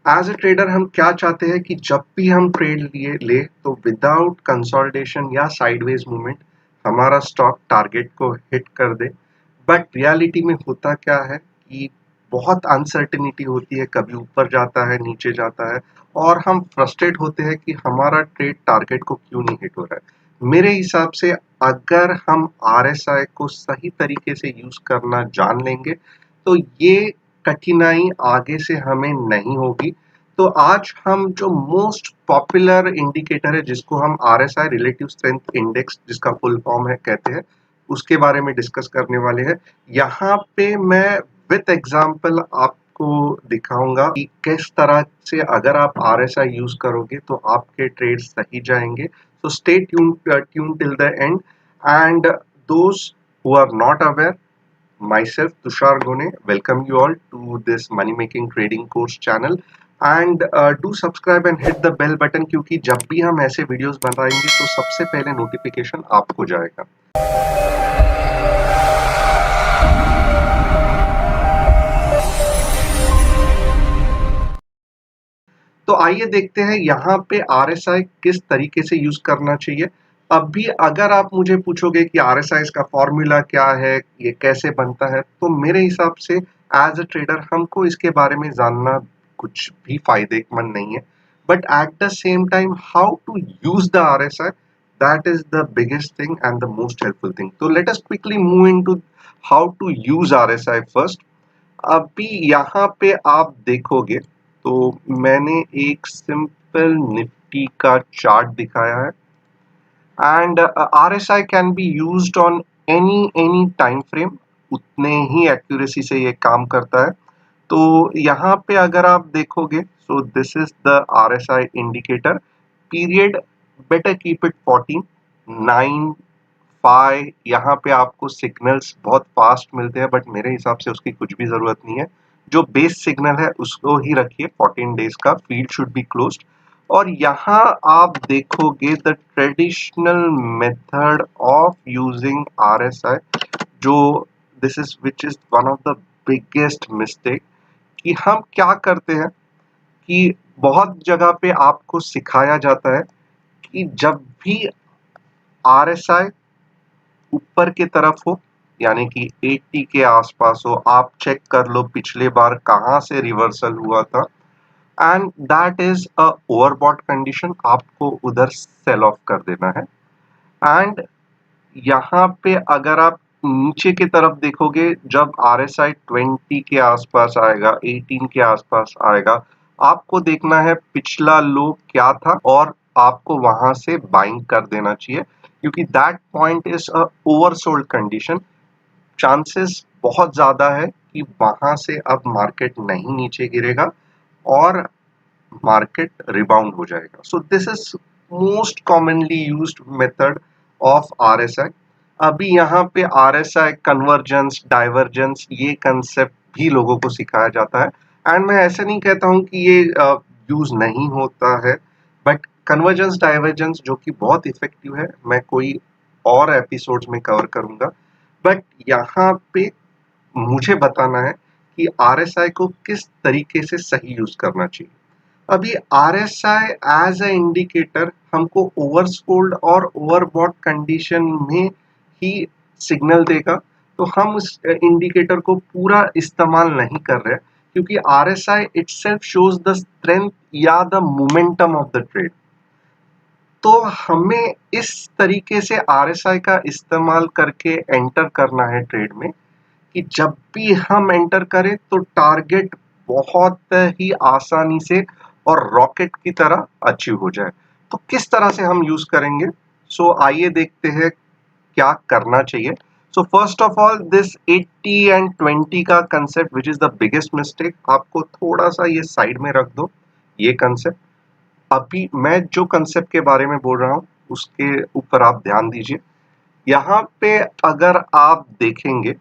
As a trader हम क्या चाहते हैं कि जब भी हम ट्रेड लिए ले तो विदाउट कंसोलिडेशन या साइडवेज मूवमेंट हमारा स्टॉक टारगेट को हिट कर दे। बट रियलिटी में होता क्या है कि बहुत अनसर्टेनिटी होती है, कभी ऊपर जाता है, नीचे जाता है, और हम फ्रस्ट्रेट होते हैं कि हमारा ट्रेड टारगेट को क्यों नहीं हिट हो रहा है। मेरे हिसाब से अगर हम आरएसआई को सही तरीके से यूज करना जान लेंगे तो ये कठिनाई आगे से हमें नहीं होगी। तो आज हम जो मोस्ट पॉपुलर इंडिकेटर है जिसको हम आरएसआई रिलेटिव स्ट्रेंथ इंडेक्स जिसका फुल फॉर्म है कहते हैं, उसके बारे में डिस्कस करने वाले हैं। यहाँ पे मैं विथ एग्जांपल आपको दिखाऊंगा कि किस तरह से अगर आप आरएसआई यूज करोगे तो आपके ट्रेड सही जाएंगे। So stay tuned till the end. And those who are not aware, myself Tushar Gone welcome you all to this money making trading course channel. And do subscribe and hit the bell button क्योंकि जब भी हम ऐसे videos बनाएंगे तो सबसे पहले notification आपको जाएगा। तो आइए देखते हैं यहाँ पे आरएसआई किस तरीके से यूज करना चाहिए। अब भी अगर आप मुझे पूछोगे कि आरएसआई का फॉर्मूला क्या है, ये कैसे बनता है, तो मेरे हिसाब से एज अ ट्रेडर हमको इसके बारे में जानना कुछ भी फायदेमंद नहीं है। But at the same time how to use the RSI, that is the biggest thing and the most helpful thing. तो let us quickly move into how to use RSI first. अभी यहाँ पे आप देखोगे तो मैंने एक सिंपल निफ्टी का चार्ट दिखाया है and RSI can be used on any time frame. उतने ही एक्यूरेसी से ये काम करता है। तो यहाँ पे अगर आप देखोगे so this is the RSI indicator period, better keep it 14 9 5। यहाँ पे आपको सिग्नल्स बहुत फास्ट मिलते हैं बट मेरे हिसाब से उसकी कुछ भी जरूरत नहीं है। जो बेस सिग्नल है उसको ही रखिए, 14 डेज का फील्ड शुड बी क्लोज्ड। और यहाँ आप देखोगे the traditional method of using RSI, जो this is which is one of the biggest mistake कि हम क्या करते हैं कि बहुत जगह पे आपको सिखाया जाता है कि जब भी आरएसआई ऊपर की तरफ हो यानी कि 80 के आसपास हो, आप चेक कर लो पिछले बार कहां से रिवर्सल हुआ था, and that is a overbought condition, आपको उधर सेल ऑफ कर देना है। एंड यहाँ पे अगर आप नीचे की तरफ देखोगे जब आरएसआई 20 के आसपास आएगा, 18 के आसपास आएगा, आपको देखना है पिछला लो क्या था और आपको वहां से बाइंग कर देना चाहिए क्योंकि that point is a oversold condition. Chances बहुत ज्यादा है कि वहां से अब मार्केट नहीं नीचे गिरेगा और मार्केट रिबाउंड हो जाएगा। So this is most commonly used method of RSI. अभी यहाँ पे आरएसआई कन्वर्जेंस डाइवर्जेंस ये कंसेप्ट भी लोगों को सिखाया जाता है एंड मैं ऐसे नहीं कहता हूँ कि ये यूज नहीं होता है, बट कन्वर्जेंस डाइवर्जेंस जो कि बहुत इफेक्टिव है मैं कोई और एपिसोड्स में कवर करूंगा। बट यहाँ पे मुझे बताना है कि आरएसआई को किस तरीके से सही यूज करना चाहिए। अभी आरएसआई एज अ इंडिकेटर हमको ओवरसोल्ड और ओवरबॉट कंडीशन में ही सिग्नल देगा, तो हम उस इंडिकेटर को पूरा इस्तेमाल नहीं कर रहे क्योंकि RSI itself shows the strength या the momentum of the trade. तो हमें इस तरीके से आरएसआई का इस्तेमाल करके एंटर करना है ट्रेड में कि जब भी हम एंटर करें तो टारगेट बहुत ही आसानी से और रॉकेट की तरह अचीव हो जाए। तो किस तरह से हम यूज करेंगे, सो आइए देखते हैं क्या करना चाहिए। So first of all this 80 and 20 का concept which is the biggest mistake, आपको थोड़ा सा ये साइड में रख दो ये कंसेप्ट। अभी मैं जो कंसेप्ट के बारे में बोल रहा हूँ उसके ऊपर आप ध्यान दीजिए। यहाँ पे अगर आप देखेंगे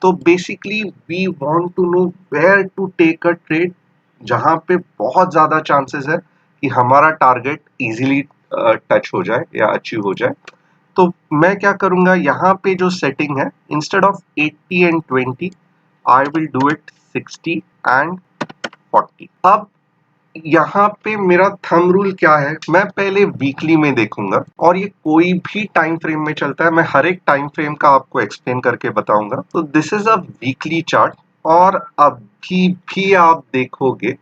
तो basically we want to know where to take a trade जहां पे बहुत ज्यादा चांसेस है कि हमारा टारगेट इजीली टच हो जाए या अचीव हो जाए। तो मैं क्या करूंगा, यहाँ पे जो सेटिंग है instead of 80 and 20 I will do it 60 and 40। अब यहाँ पे मेरा थंब रूल क्या है, मैं पहले वीकली में देखूंगा और ये कोई भी टाइम फ्रेम में चलता है। मैं हर एक टाइम फ्रेम का आपको एक्सप्लेन करके बताऊंगा। तो this is a weekly chart और अभी भी आप देखोगे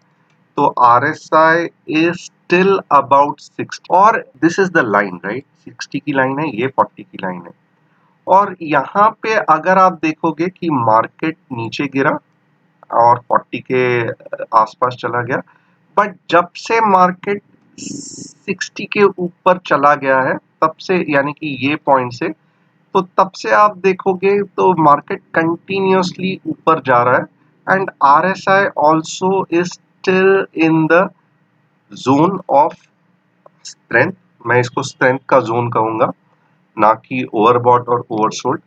तो RSI इज स्टिल अबाउट 60 और this is the line, right? 60 की लाइन है, ये 40 की लाइन है। और यहाँ पे अगर आप देखोगे कि मार्केट नीचे गिरा और 40 के आसपास चला गया, बट जब से मार्केट 60 के ऊपर चला गया है तब से, यानी कि ये पॉइंट से, तो तब से आप देखोगे तो मार्केट कंटिन्यूअसली ऊपर जा रहा है and RSI also is still in the zone of strength. मैं इसको स्ट्रेंथ का जोन कहूंगा, ना कि ओवरबॉट और ओवरसोल्ड।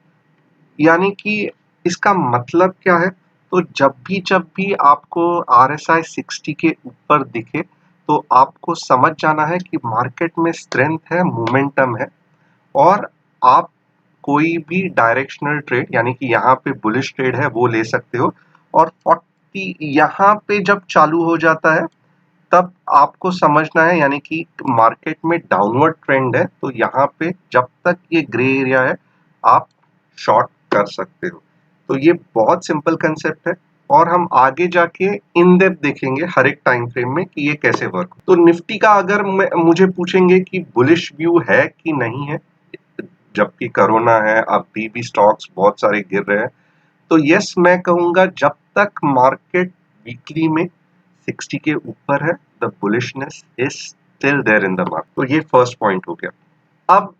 यानी कि इसका मतलब क्या है? तो जब भी आपको RSI 60 के ऊपर दिखे तो आपको समझ जाना है कि मार्केट में स्ट्रेंथ है, मोमेंटम है और आप कोई भी डायरेक्शनल ट्रेड, यानी कि यहाँ पे बुलिश ट्रेड है, वो ले सकते हो। और 40 यहाँ पे जब चालू हो जाता है तब आपको समझना है, यानी कि मार्केट में डाउनवर्ड ट्रेंड है, तो यहाँ पे जब तक ये ग्रे एरिया है आप शॉर्ट कर सकते हो। तो ये बहुत सिंपल कंसेप्ट है और हम आगे जाके इन डेप्थ देखेंगे हर एक टाइम फ्रेम में कि ये कैसे वर्क। तो निफ्टी का अगर मुझे पूछेंगे कि बुलिश व्यू है कि नहीं है, जबकि कोरोना है, अभी भी स्टॉक्स बहुत सारे गिर रहे हैं, तो यस मैं कहूंगा जब तक मार्केट वीकली में 60 के ऊपर है, the bullishness is still there in the market. तो ये फर्स्ट पॉइंट हो गया। अब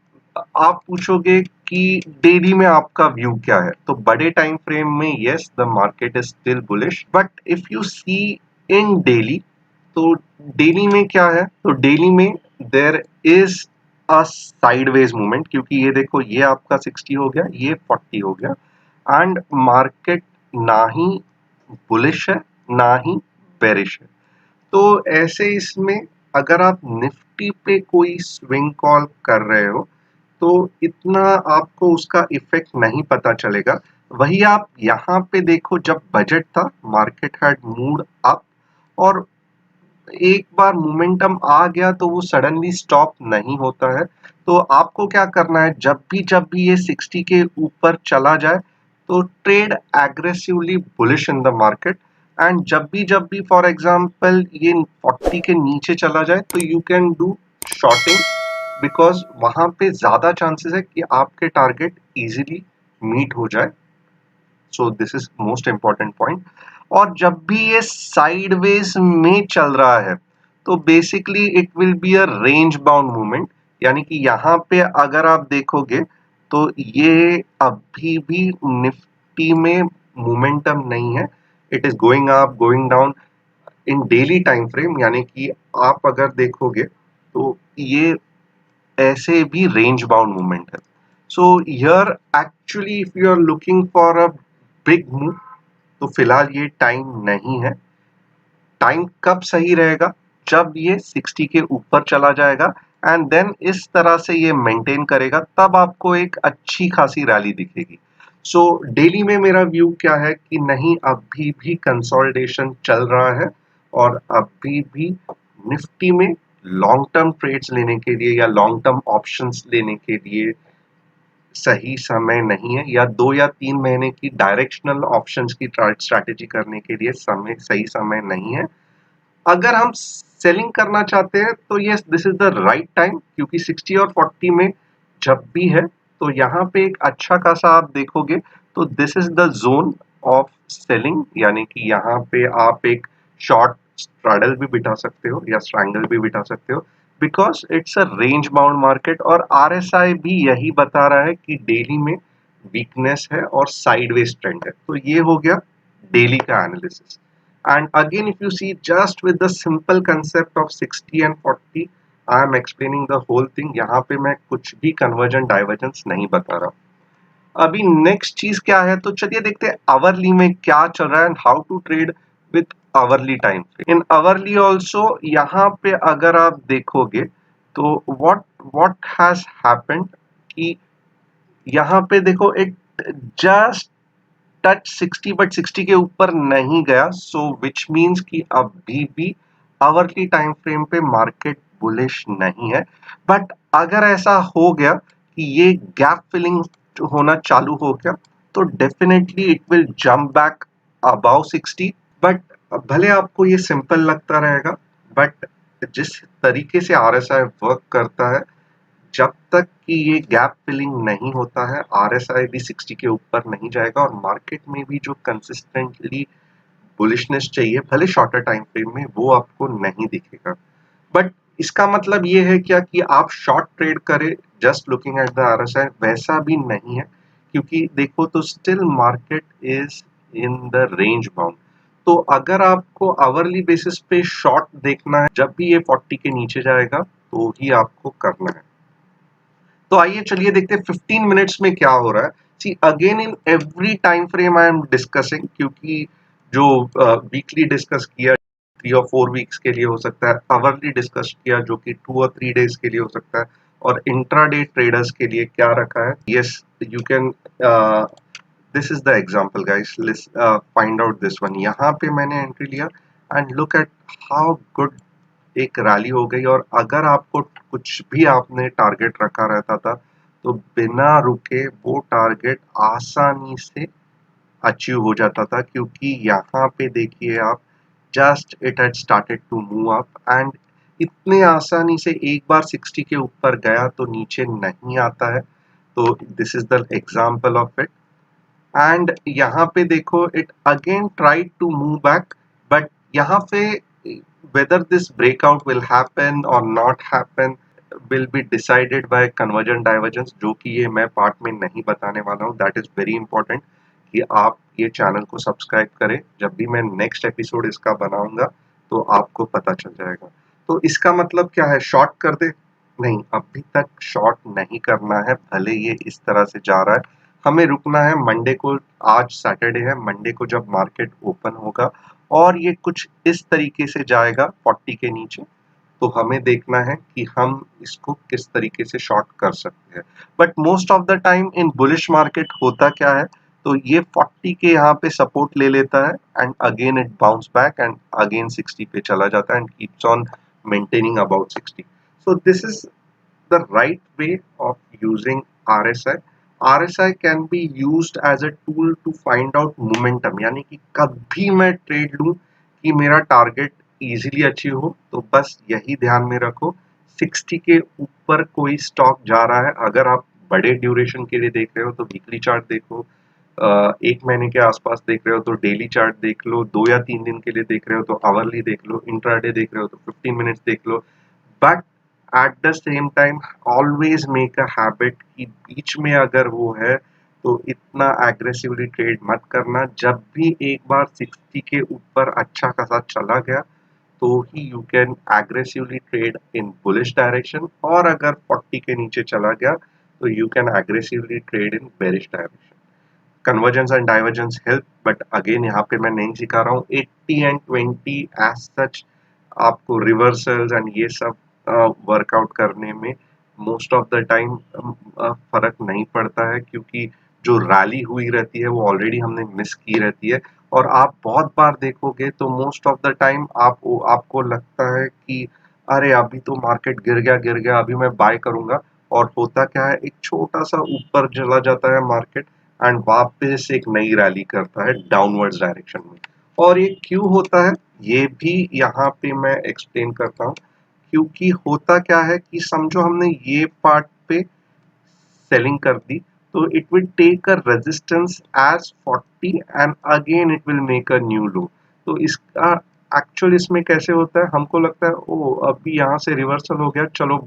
आप पूछोगे कि डेली में आपका व्यू क्या है? तो बड़े टाइम फ्रेम में yes the market is still bullish, but if you see in daily, तो डेली में क्या है? तो डेली में there is a sideways movement, क्योंकि ये देखो ये आपका 60 हो गया, ये 40 हो गया एंड मार्केट ना ही बुलिश है ना ही बेरिश है। तो ऐसे इसमें अगर आप निफ्टी पे कोई स्विंग कॉल कर रहे हो तो इतना आपको उसका इफेक्ट नहीं पता चलेगा। वही आप यहाँ पे देखो, जब बजट था मार्केट हैड मूड अप और एक बार मोमेंटम आ गया तो वो सडनली स्टॉप नहीं होता है। तो आपको क्या करना है, जब भी ये 60 के ऊपर चला जाए तो trade aggressively bullish in the market and जब भी फॉर एग्जांपल ये 40 के नीचे चला जाए तो you can do shorting, because वहां पे ज्यादा चांसेस है कि आपके टारगेट इजीली मीट हो जाए। So this is most important point. और जब भी ये साइडवेज में चल रहा है तो basically it will be a range bound movement, यानी कि यहाँ पे अगर आप देखोगे तो ये अभी भी निफ्टी में मोमेंटम नहीं है। It is going up going down in daily time frame, यानी कि आप अगर देखोगे तो ये ऐसे भी रेंज बाउंड मूवमेंट है। So here actually if you are looking for a big move तो फिलहाल ये टाइम नहीं है। टाइम कब सही रहेगा? जब ये 60 के ऊपर चला जाएगा एंड देन इस तरह से ये मेंटेन करेगा, तब आपको एक अच्छी खासी रैली दिखेगी। सो डेली में मेरा व्यू क्या है कि नहीं, अभी भी कंसोलिडेशन चल रहा है और अभी भी निफ्टी में लॉन्ग टर्म ट्रेड्स लेने के लिए या लॉन्ग टर्म ऑप्शंस लेने के लिए सही समय नहीं है, या 2 या 3 महीने की डायरेक्शनल ऑप्शंस की स्ट्रैटेजी करने के लिए सही समय नहीं है। अगर हम सेलिंग करना चाहते हैं तो yes this is the right time, क्योंकि 60 और 40 में जब भी है तो यहाँ पे एक अच्छा खासा आप देखोगे तो this is the zone of selling, यानी कि यहाँ पे आप एक शॉर्ट स्ट्रैडल भी बिठा सकते हो या स्ट्रैंगल भी बिठा सकते हो, because it's a range bound market और RSI भी यही बता रहा है कि डेली में वीकनेस है और साइडवेज ट्रेंड है। तो ये हो गया डेली का analysis. And again, if you see just with the simple concept of 60 and 40, I am explaining the whole thing. यहाँ पे मैं कुछ भी कन्वर्जन डाइवर्जेंस नहीं बता रहा। अभी नेक्स्ट चीज क्या है, तो चलिए देखते हैं आवरली में क्या चल रहा है and how to trade with hourly time. In hourly also यहाँ पे अगर आप देखोगे तो व्हाट हैज हैपेंड कि यहाँ पे देखो इट जस्ट टच 60 बट 60 के ऊपर नहीं गया, सो विच मीन्स कि अभी भी आवरली टाइम फ्रेम पे मार्केट बुलिश नहीं है, बट अगर ऐसा हो गया कि ये गैप फिलिंग होना चालू हो गया तो definitely it will jump back above 60। But भले आपको ये सिंपल लगता रहेगा, बट जिस तरीके से आरएसआई वर्क करता है, जब तक कि ये गैप फिलिंग नहीं होता है आरएसआई भी 60 के ऊपर नहीं जाएगा और मार्केट में भी जो कंसिस्टेंटली बुलिशनेस चाहिए भले शॉर्टर टाइम फ्रेम में वो आपको नहीं दिखेगा। बट इसका मतलब ये है क्या कि आप शॉर्ट ट्रेड करें just looking at the RSI? वैसा भी नहीं है, क्योंकि देखो तो still market is in the range bound. तो अगर आपको आवरली बेसिस पे शॉर्ट देखना है जब भी ये 40 के नीचे जाएगा तो ही आपको करना है। तो आइए चलिए देखते हैं 15 मिनट्स में क्या हो रहा है। See again in every time frame I am discussing, क्योंकि जो वीकली डिस्कस किया 3 और 4 वीक्स के लिए हो सकता है, आवरली डिस्कस किया जो कि 2 और 3 डेज के लिए हो सकता है, और इंट्राडे ट्रेडर्स के लिए क्या रखा है। Yes, you can, this is the example guys, find out this one. यहाँ पे मैंने एंट्री लिया and look at how good एक रैली हो गई, और अगर आपको कुछ भी आपने टारगेट रखा रहता था तो बिना रुके वो टारगेट आसानी से अचीव हो जाता था, क्योंकि यहाँ पे देखिए आप, just it had started to move up and इतने आसानी से एक बार 60 के ऊपर गया तो नीचे नहीं आता है। तो this is the example of it. And यहाँ पे देखो it again tried to move back, but यहाँ पे whether this breakout will happen or not happen will be decided by convergent divergence, जो कि ये मैं पार्ट में नहीं बताने वाला हूँ। दैट इज वेरी इंपॉर्टेंट कि आप ये चैनल को सब्सक्राइब करें, जब भी मैं नेक्स्ट एपिसोड इसका बनाऊंगा तो आपको पता चल जाएगा। तो इसका मतलब क्या है, शॉर्ट कर दे? नहीं, अभी तक शॉर्ट नहीं करना है, भले ये इस तरह से जा रहा है। हमें रुकना है मंडे को, आज सैटरडे है, मंडे को जब मार्केट ओपन होगा और ये कुछ इस तरीके से जाएगा 40 के नीचे, तो हमें देखना है कि हम इसको किस तरीके से शॉर्ट कर सकते हैं। But most of the time in bullish market होता क्या है, तो ये 40 के यहाँ पे सपोर्ट ले लेता है and again it bounce back and again 60 पे चला जाता है and keeps on maintaining about 60। So this is the right way of using RSI. RSI can be used as a tool to find out momentum, यानी कि कभी मैं trade लूं कि मेरा टारगेट इजीली अचीव हो, तो बस यही ध्यान में रखो। 60 के ऊपर कोई स्टॉक जा रहा है, अगर आप बड़े ड्यूरेशन के लिए देख रहे हो तो वीकली चार्ट देखो, 1 महीने के आसपास देख रहे हो तो डेली चार्ट देख लो, 2 या 3 दिन के लिए देख रहे हो तो आवरली देख लो, इंट्राडे देख रहे हो तो 15 मिनट्स देख लो। But at the same time always make a habit कि बीच में अगर वो है तो इतना एग्रेसिवली ट्रेड मत करना। जब भी एक बार 60 के ऊपर अच्छा खासा चला गया तो ही you can aggressively trade in bullish direction, और अगर 40 के नीचे चला गया तो you can aggressively trade in bearish direction. Convergence and divergence help, but again यहाँ पे मैं नहीं सिखा रहा हूँ 80 एंड 20 एज सच। आपको रिवर्सल्स एंड ये सब वर्कआउट करने में मोस्ट ऑफ द टाइम फर्क नहीं पड़ता है, क्योंकि जो रैली हुई रहती है वो ऑलरेडी हमने मिस की रहती है। और आप बहुत बार देखोगे तो मोस्ट ऑफ द टाइम आपको लगता है कि अरे अभी तो मार्केट गिर गया अभी मैं बाय करूंगा, और होता क्या है, एक छोटा सा ऊपर चला जाता है मार्केट एंड वापस एक नई रैली करता है डाउनवर्ड्स डायरेक्शन में। और ये क्यों होता है ये भी यहाँ पे मैं एक्सप्लेन करता हूँ। क्योंकि होता क्या है कि समझो हमने ये पार्ट पे सेलिंग कर दी, तो it will take a resistance as 40 and again it will make a new low. तो इसका एक्चुअल इसमें कैसे होता है, हमको लगता है ओ अभी यहाँ से रिवर्सल हो गया, चलो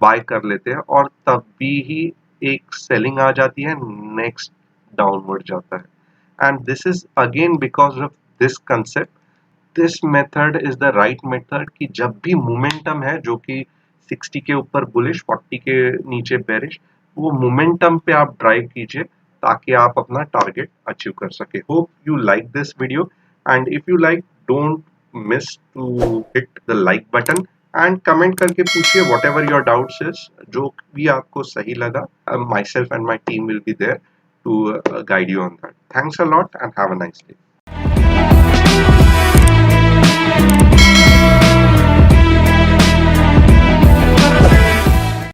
बाय कर लेते हैं, और तभी ही एक सेलिंग आ जाती है, नेक्स्ट डाउनवर्ड जाता है। And this is again because of this concept. This method is the right method कि जब भी मोमेंटम है जो कि 60 के ऊपर बुलिश 40 के नीचे बेरिश, वो मोमेंटम पे आप ड्राइव कीजिए ताकि आप अपना टारगेट अचीव कर सके। Hope you like this video, and if you like don't miss to hit the like button and comment करके पूछिए whatever your doubts is, जो भी आपको सही लगा। Myself and my team will be there to guide you on that. Thanks a lot and have a nice day.